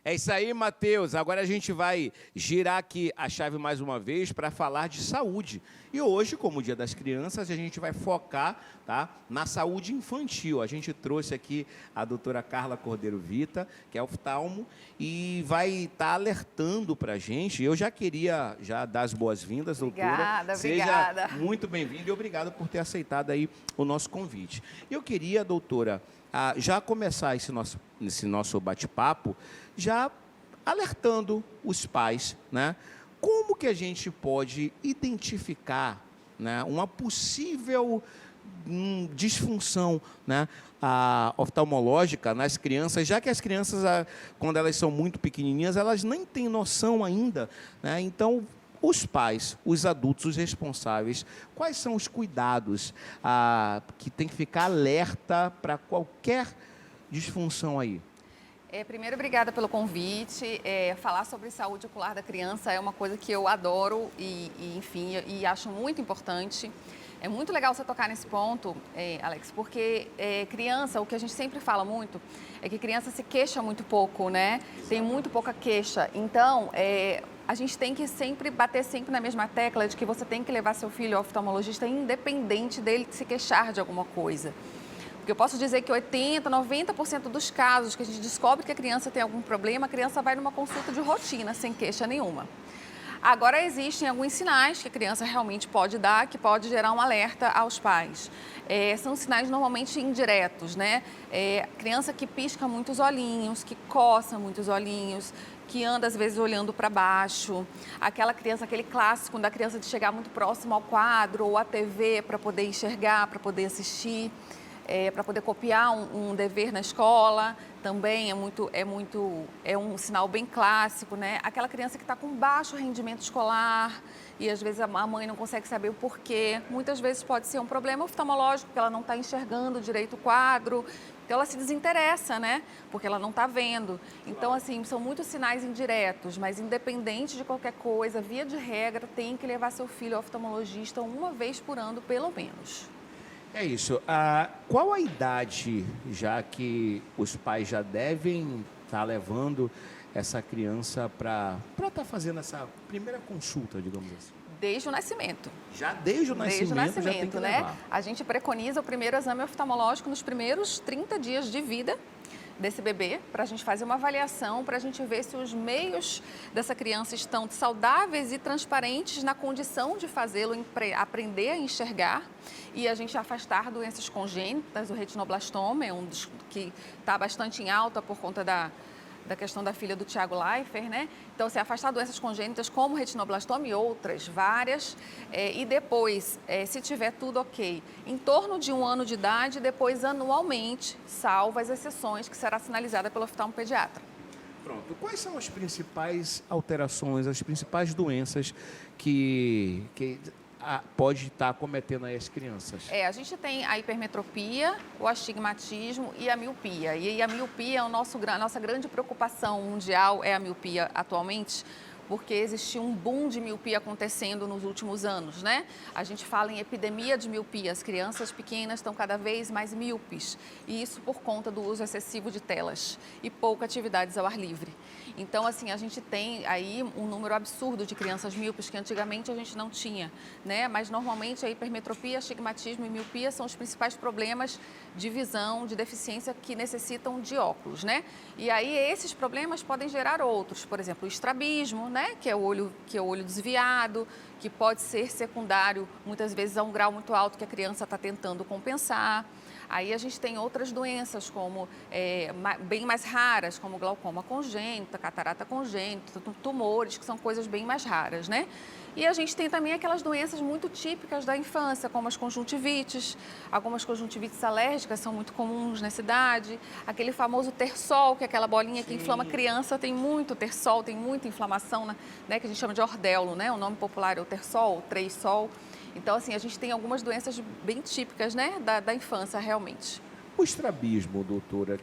É isso aí, Matheus. Agora a gente vai girar aqui a chave mais uma vez para falar de saúde. E hoje, como Dia das Crianças, a gente vai focar, tá, na saúde infantil. A gente trouxe aqui a doutora Carla Cordeiro Vita, que é oftalmo, e vai estar alertando para a gente. Eu já queria dar as boas-vindas, doutora. Obrigada. Seja muito bem-vinda e obrigado por ter aceitado aí o nosso convite. Eu queria, doutora, já começar esse nosso bate-papo, já alertando os pais, né? Como que a gente pode identificar, né, uma possível disfunção, né, oftalmológica nas crianças, já que as crianças, quando elas são muito pequenininhas, elas nem têm noção ainda, né? Então, os pais, os adultos, os responsáveis, quais são os cuidados que tem que ficar alerta para qualquer disfunção aí? Primeiro, obrigada pelo convite. Falar sobre saúde ocular da criança é uma coisa que eu adoro e acho muito importante. É muito legal você tocar nesse ponto, Alex, porque criança, o que a gente sempre fala muito, é que criança se queixa muito pouco, né? Tem muito pouca queixa. Então, a gente tem que sempre bater sempre na mesma tecla de que você tem que levar seu filho ao oftalmologista independente dele se queixar de alguma coisa. Porque eu posso dizer que 80%, 90% dos casos que a gente descobre que a criança tem algum problema, a criança vai numa consulta de rotina, sem queixa nenhuma. Agora, existem alguns sinais que a criança realmente pode dar, que pode gerar um alerta aos pais. São sinais normalmente indiretos, né? Criança que pisca muitos olhinhos, que coça muitos olhinhos, que anda às vezes olhando para baixo. Aquela criança, aquele clássico da criança de chegar muito próximo ao quadro ou à TV para poder enxergar, para poder assistir. Para poder copiar um dever na escola, também é um sinal bem clássico, né? Aquela criança que está com baixo rendimento escolar e às vezes a mãe não consegue saber o porquê. Muitas vezes pode ser um problema oftalmológico, porque ela não está enxergando direito o quadro, então ela se desinteressa, né? Porque ela não está vendo. Então, assim, são muitos sinais indiretos, mas independente de qualquer coisa, via de regra, tem que levar seu filho ao oftalmologista uma vez por ano, pelo menos. É isso. Qual a idade já que os pais já devem estar levando essa criança para estar fazendo essa primeira consulta, digamos assim? Desde o nascimento. Já desde o nascimento, já tem que levar. Né? A gente preconiza o primeiro exame oftalmológico nos primeiros 30 dias de vida desse bebê, para a gente fazer uma avaliação, para a gente ver se os meios dessa criança estão saudáveis e transparentes na condição de fazê-lo aprender a enxergar e a gente afastar doenças congênitas. O retinoblastoma é um dos que está bastante em alta por conta da questão da filha do Tiago Leifert, né? Então, se afastar doenças congênitas como retinoblastoma e outras, várias, e depois, se tiver tudo ok, em torno de 1 ano de idade, depois anualmente, salvo as exceções que será sinalizada pelo oftalmopediatra. Pronto. Quais são as principais alterações, as principais doenças que pode estar cometendo aí as crianças? A gente tem a hipermetropia, o astigmatismo e a miopia. E a miopia, a nossa grande preocupação mundial é a miopia atualmente, porque existe um boom de miopia acontecendo nos últimos anos, né? A gente fala em epidemia de miopia, as crianças pequenas estão cada vez mais míopes, e isso por conta do uso excessivo de telas e pouca atividades ao ar livre. Então, assim, a gente tem aí um número absurdo de crianças míopes que antigamente a gente não tinha, né? Mas normalmente a hipermetropia, astigmatismo e miopia são os principais problemas de visão, de deficiência que necessitam de óculos, né? E aí esses problemas podem gerar outros, por exemplo, o estrabismo, né? Que é o olho desviado, que pode ser secundário, muitas vezes a um grau muito alto que a criança está tentando compensar. Aí a gente tem outras doenças como bem mais raras, como glaucoma congênita, catarata congênita, tumores, que são coisas bem mais raras, né? E a gente tem também aquelas doenças muito típicas da infância, como as conjuntivites. Algumas conjuntivites alérgicas são muito comuns nessa idade. Aquele famoso tersol, que é aquela bolinha que inflama a criança, tem muito tersol, tem muita inflamação, né, que a gente chama de ordelo, né? O nome popular é o tersol, o 3-sol. Então, assim, a gente tem algumas doenças bem típicas, né, da infância, realmente. O estrabismo, doutora,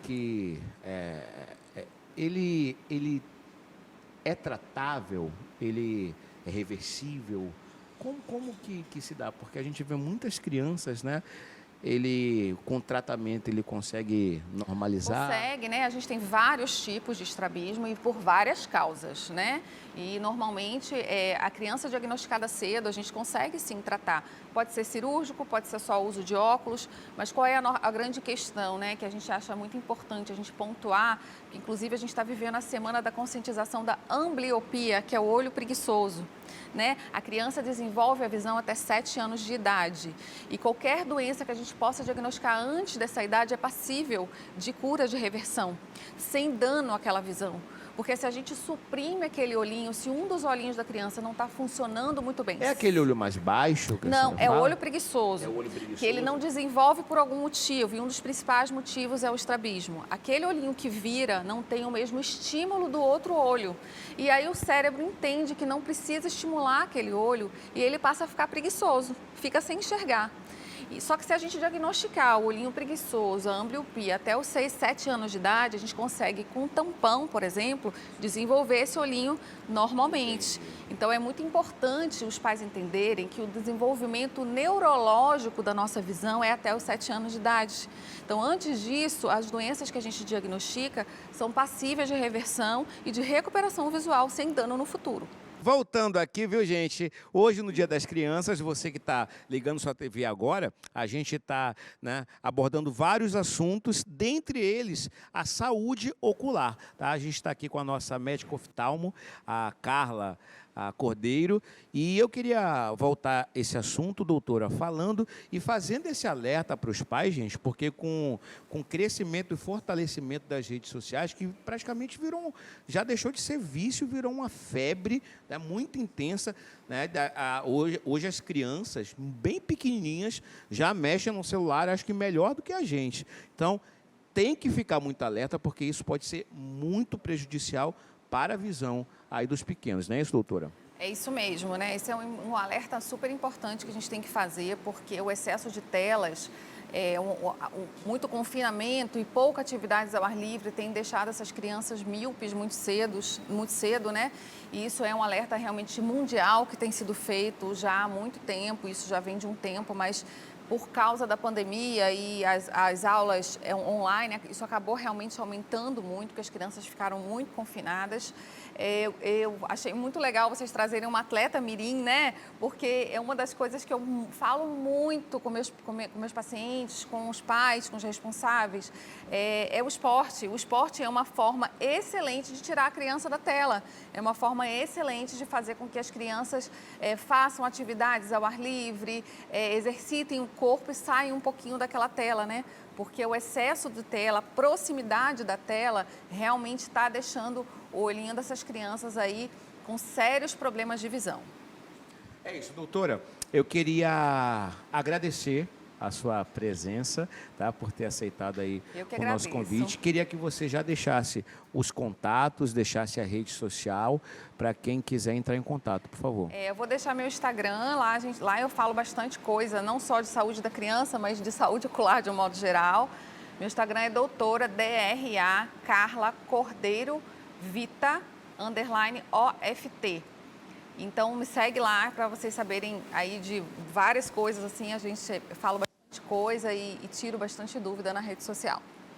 ele é tratável? Ele é reversível? Como que se dá? Porque a gente vê muitas crianças, né, ele com tratamento ele consegue normalizar? Consegue, né? A gente tem vários tipos de estrabismo e por várias causas, né? E normalmente a criança diagnosticada cedo a gente consegue sim tratar. Pode ser cirúrgico, pode ser só uso de óculos, mas qual é a grande questão, né? Que a gente acha muito importante a gente pontuar, que inclusive a gente está vivendo a semana da conscientização da ambliopia, que é o olho preguiçoso. Né? A criança desenvolve a visão até 7 anos de idade e qualquer doença que a gente possa diagnosticar antes dessa idade é passível de cura, de reversão, sem dano àquela visão. Porque se a gente suprime aquele olhinho, se um dos olhinhos da criança não está funcionando muito bem... É aquele olho mais baixo? Que não, é o fala? olho preguiçoso. É o olho preguiçoso. Que ele não desenvolve por algum motivo, e um dos principais motivos é o estrabismo. Aquele olhinho que vira não tem o mesmo estímulo do outro olho. E aí o cérebro entende que não precisa estimular aquele olho e ele passa a ficar preguiçoso, fica sem enxergar. Só que se a gente diagnosticar o olhinho preguiçoso, a ambliopia, até os 6, 7 anos de idade, a gente consegue, com um tampão, por exemplo, desenvolver esse olhinho normalmente. Então, é muito importante os pais entenderem que o desenvolvimento neurológico da nossa visão é até os 7 anos de idade. Então, antes disso, as doenças que a gente diagnostica são passíveis de reversão e de recuperação visual sem dano no futuro. Voltando aqui, viu, gente? Hoje, no Dia das Crianças, você que está ligando sua TV agora, a gente está, né, abordando vários assuntos, dentre eles a saúde ocular. Tá? A gente está aqui com a nossa médica oftalmo, a Carla Cordeiro, e eu queria voltar esse assunto, doutora, falando e fazendo esse alerta para os pais, gente, porque com o crescimento e fortalecimento das redes sociais, que praticamente já deixou de ser vício, virou uma febre, né, muito intensa, né? Hoje as crianças, bem pequenininhas, já mexem no celular, acho que melhor do que a gente. Então, tem que ficar muito alerta, porque isso pode ser muito prejudicial para a visão aí dos pequenos, não é isso, doutora? É isso mesmo, né? Esse é um alerta super importante que a gente tem que fazer, porque o excesso de telas, muito confinamento e pouca atividades ao ar livre tem deixado essas crianças míopes muito cedo, né? E isso é um alerta realmente mundial que tem sido feito já há muito tempo, isso já vem de um tempo, mas por causa da pandemia e as aulas online, isso acabou realmente aumentando muito, porque as crianças ficaram muito confinadas. Eu achei muito legal vocês trazerem uma atleta mirim, né? Porque é uma das coisas que eu falo muito com meus pacientes, com os pais, com os responsáveis, é o esporte. O esporte é uma forma excelente de tirar a criança da tela. É uma forma excelente de fazer com que as crianças façam atividades ao ar livre, exercitem o corpo e saiam um pouquinho daquela tela, né? Porque o excesso de tela, a proximidade da tela, realmente está deixando o olhinho dessas crianças aí com sérios problemas de visão. É isso, doutora. Eu queria agradecer a sua presença, tá, por ter aceitado aí o nosso convite. Queria que você já deixasse os contatos, deixasse a rede social para quem quiser entrar em contato, por favor. Eu vou deixar meu Instagram, lá eu falo bastante coisa, não só de saúde da criança, mas de saúde ocular de um modo geral. Meu Instagram é doutora DRA Carla Cordeiro Vita _OFT. Então me segue lá para vocês saberem aí de várias coisas, assim, a gente fala bastante coisa e tiro bastante dúvida na rede social.